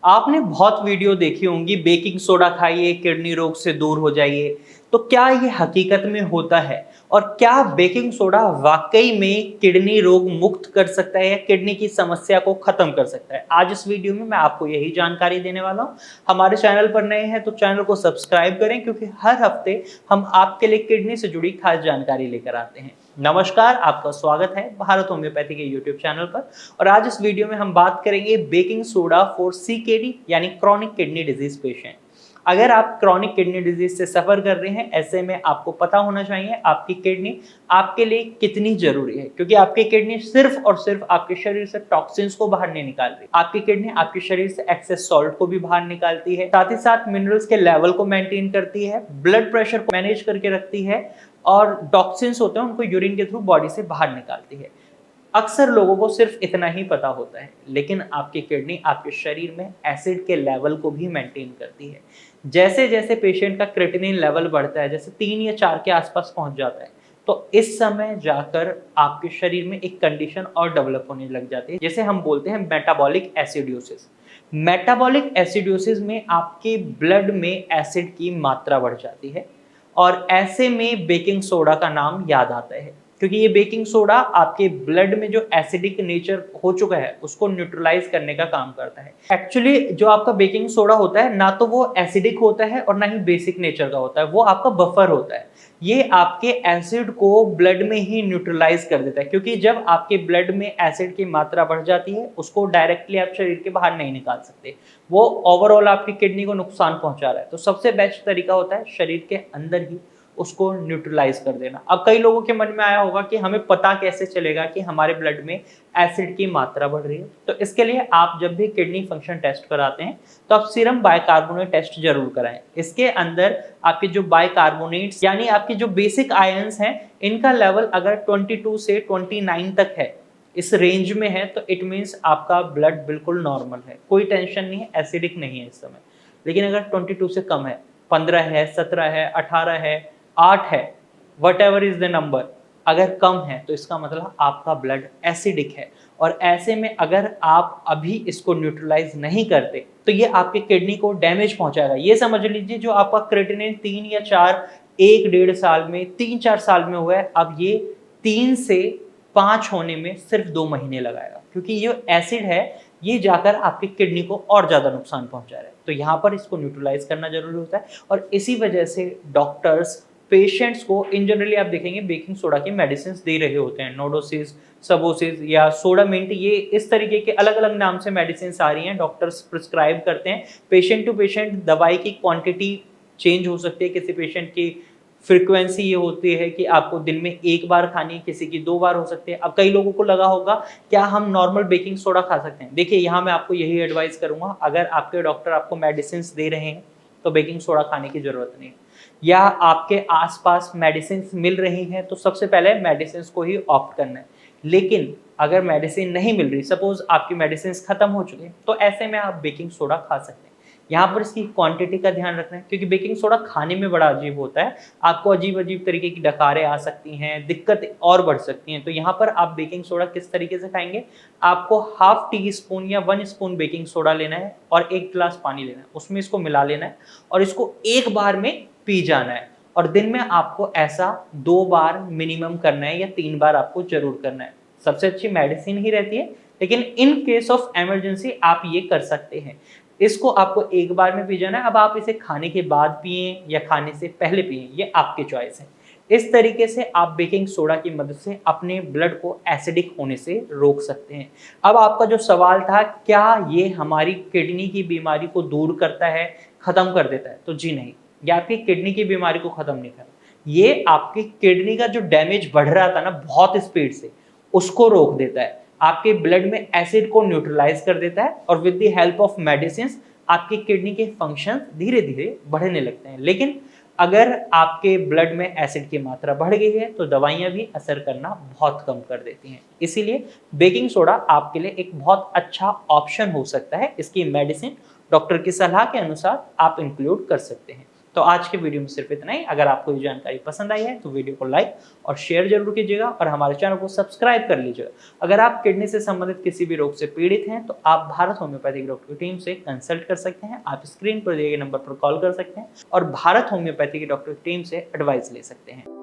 आपने बहुत वीडियो देखी होंगी, बेकिंग सोडा खाइए किडनी रोग से दूर हो जाइए। तो क्या ये हकीकत में होता है? और क्या बेकिंग सोडा वाकई में किडनी रोग मुक्त कर सकता है या किडनी की समस्या को खत्म कर सकता है? आज इस वीडियो में मैं आपको यही जानकारी देने वाला हूं। हमारे चैनल पर नए हैं तो चैनल को सब्सक्राइब करें, क्योंकि हर हफ्ते हम आपके लिए किडनी से जुड़ी खास जानकारी लेकर आते हैं। नमस्कार, आपका स्वागत है भारत होम्योपैथी के यूट्यूब चैनल पर। और आज इस वीडियो में हम बात करेंगे बेकिंग सोडा फॉर सीकेडी यानी क्रॉनिक किडनी डिजीज पेशेंट। अगर आप क्रॉनिक किडनी डिजीज से सफर कर रहे हैं, ऐसे में आपको पता होना चाहिए आपकी किडनी आपके लिए कितनी जरूरी है, क्योंकि आपकी किडनी सिर्फ और सिर्फ आपके शरीर से टॉक्सिन्स को बाहर नहीं निकाल रही। आपकी किडनी आपके शरीर से एक्सेस सॉल्ट को भी बाहर निकालती है, साथ ही साथ मिनरल्स के लेवल को मेंटेन करती है, ब्लड प्रेशर को मैनेज करके रखती है, और टॉक्सिन्स होते हैं उनको यूरिन के थ्रू बॉडी से बाहर निकालती है। अक्सर लोगों को सिर्फ इतना ही पता होता है, लेकिन आपकी किडनी आपके शरीर में एसिड के लेवल को भी मेंटेन करती है। जैसे जैसे पेशेंट का क्रिएटिनिन लेवल बढ़ता है, जैसे 3 या 4 के आसपास पहुंच जाता है, तो इस समय जाकर आपके शरीर में एक कंडीशन और डेवलप होने लग जाती है, जिसे हम बोलते हैं मेटाबॉलिक एसिडोसिस। मेटाबॉलिक एसिडोसिस में आपके ब्लड में एसिड की मात्रा बढ़ जाती है, और ऐसे में बेकिंग सोडा का नाम याद आता है, क्योंकि ये बेकिंग सोडा आपके ब्लड में जो एसिडिक नेचर हो चुका है उसको न्यूट्रलाइज करने का काम करता है। एक्चुअली जो आपका बेकिंग सोडा होता है, ना तो वो एसिडिक होता है और ना ही बेसिक नेचर का होता है, वो आपका बफर होता है। ये आपके एसिड को ब्लड में ही न्यूट्रलाइज कर देता है, क्योंकि जब आपके ब्लड में एसिड की मात्रा बढ़ जाती है, उसको डायरेक्टली आप शरीर के बाहर नहीं निकाल सकते, वो ओवरऑल आपकी किडनी को नुकसान पहुंचा रहा है। तो सबसे बेस्ट तरीका होता है शरीर के अंदर ही उसको न्यूट्रलाइज कर देना। अब कई लोगों के मन में आया होगा कि हमें पता कैसे चलेगा कि हमारे ब्लड में एसिड की मात्रा बढ़ रही है। तो इसके लिए आप जब भी किडनी फंक्शन टेस्ट कराते हैं तो आप सीरम बाइकार्बोनेट टेस्ट जरूर कराएं। इसके अंदर आपके जो बाइकार्बोनेट्स यानी आपके जो बेसिक आयंस हैं, इनका लेवल अगर 22 से 29 तक है, इस रेंज में है, तो इट मीन्स आपका ब्लड बिल्कुल नॉर्मल है, कोई टेंशन नहीं है, एसिडिक नहीं है इस समय। लेकिन अगर 22 से कम है, 15 है, 17 है, 18 है, 8 है, what ever is the number, अगर कम है तो इसका मतलब आपका ब्लड एसिडिक है। और ऐसे में अगर आप अभी इसको न्यूट्रलाइज नहीं करते तो ये आपके किडनी को डैमेज पहुंचाएगा। ये समझ लीजिए जो आपका क्रिएटिनिन 3 या 4 1 डेढ़ साल में 3-4 साल में हुआ है, अब ये 3 से 5 होने में सिर्फ 2 महीने लगाएगा, क्योंकि ये एसिड है, ये जाकर आपकी किडनी को और ज़्यादा नुकसान पहुंचा रहा है। तो यहाँ पर इसको न्यूट्रलाइज करना जरूरी होता है, और इसी वजह से डॉक्टर्स पेशेंट्स को इन जनरली आप देखेंगे बेकिंग सोडा की मेडिसिन दे रहे होते हैं, नोडोसिस, सबोसिस या सोडामिंट, ये इस तरीके के अलग अलग नाम से मेडिसिन आ रही हैं, डॉक्टर्स प्रिस्क्राइब करते हैं। पेशेंट टू पेशेंट दवाई की क्वांटिटी चेंज हो सकती है, किसी पेशेंट की फ्रीक्वेंसी ये होती है कि आपको दिन में 1 बार खानी है, किसी की 2 बार हो सकती है। अब कई लोगों को लगा होगा क्या हम नॉर्मल बेकिंग सोडा खा सकते हैं? देखिए, यहाँ मैं आपको यही एडवाइस करूंगा, अगर आपके डॉक्टर आपको मेडिसिन दे रहे हैं तो बेकिंग सोडा खाने की जरूरत नहीं है, या आपके आसपास मेडिसिन मिल रही हैं तो सबसे पहले मेडिसिन को ही ऑप्ट करना है। लेकिन अगर मेडिसिन नहीं मिल रही, सपोज आपकी मेडिसिन खत्म हो चुकी है, तो ऐसे में आप बेकिंग सोडा खा सकते हैं। यहाँ पर इसकी क्वांटिटी का ध्यान रखना है, क्योंकि बेकिंग सोडा खाने में बड़ा अजीब होता है, आपको अजीब अजीब तरीके की डकारें आ सकती हैं, दिक्कत और बढ़ सकती हैं। तो यहाँ पर आप बेकिंग सोडा किस तरीके से खाएंगे, आपको ½ टीस्पून या 1 स्पून बेकिंग सोडा लेना है और 1 गिलास पानी लेना है, उसमें इसको मिला लेना है और इसको एक बार में पी जाना है। और दिन में आपको ऐसा 2 बार मिनिमम करना है या 3 बार आपको जरूर करना है। सबसे अच्छी मेडिसिन ही रहती है, लेकिन इन केस ऑफ इमरजेंसी आप ये कर सकते हैं। इसको आपको एक बार में पी जाना है। अब आप इसे खाने के बाद पिए या खाने से पहले पिए, ये आपकी चॉइस है। इस तरीके से आप बेकिंग सोडा की मदद से अपने ब्लड को एसिडिक होने से रोक सकते हैं। अब आपका जो सवाल था, क्या ये हमारी किडनी की बीमारी को दूर करता है, खत्म कर देता है? तो जी नहीं, ये आपकी किडनी की बीमारी को खत्म नहीं करता, ये आपकी किडनी का जो डैमेज बढ़ रहा था ना बहुत स्पीड से, उसको रोक देता है, आपके ब्लड में एसिड को न्यूट्रलाइज कर देता है, और with the help of medicine आपकी किडनी के फंक्शन धीरे धीरे बढ़ने लगते हैं। लेकिन अगर आपके ब्लड में एसिड की मात्रा बढ़ गई है तो दवाइयां भी असर करना बहुत कम कर देती हैं। इसीलिए बेकिंग सोडा आपके लिए एक बहुत अच्छा ऑप्शन हो सकता है। इसकी मेडिसिन डॉक्टर की सलाह के अनुसार आप इंक्लूड कर सकते हैं। तो आज के वीडियो में सिर्फ इतना ही। अगर आपको ये जानकारी पसंद आई है तो वीडियो को लाइक और शेयर जरूर कीजिएगा और हमारे चैनल को सब्सक्राइब कर लीजिएगा। अगर आप किडनी से संबंधित किसी भी रोग से पीड़ित हैं तो आप भारत होम्योपैथिक डॉक्टर की टीम से कंसल्ट कर सकते हैं। आप स्क्रीन पर दिए गए नंबर पर कॉल कर सकते हैं और भारत होम्योपैथिक डॉक्टर की टीम से एडवाइस ले सकते हैं।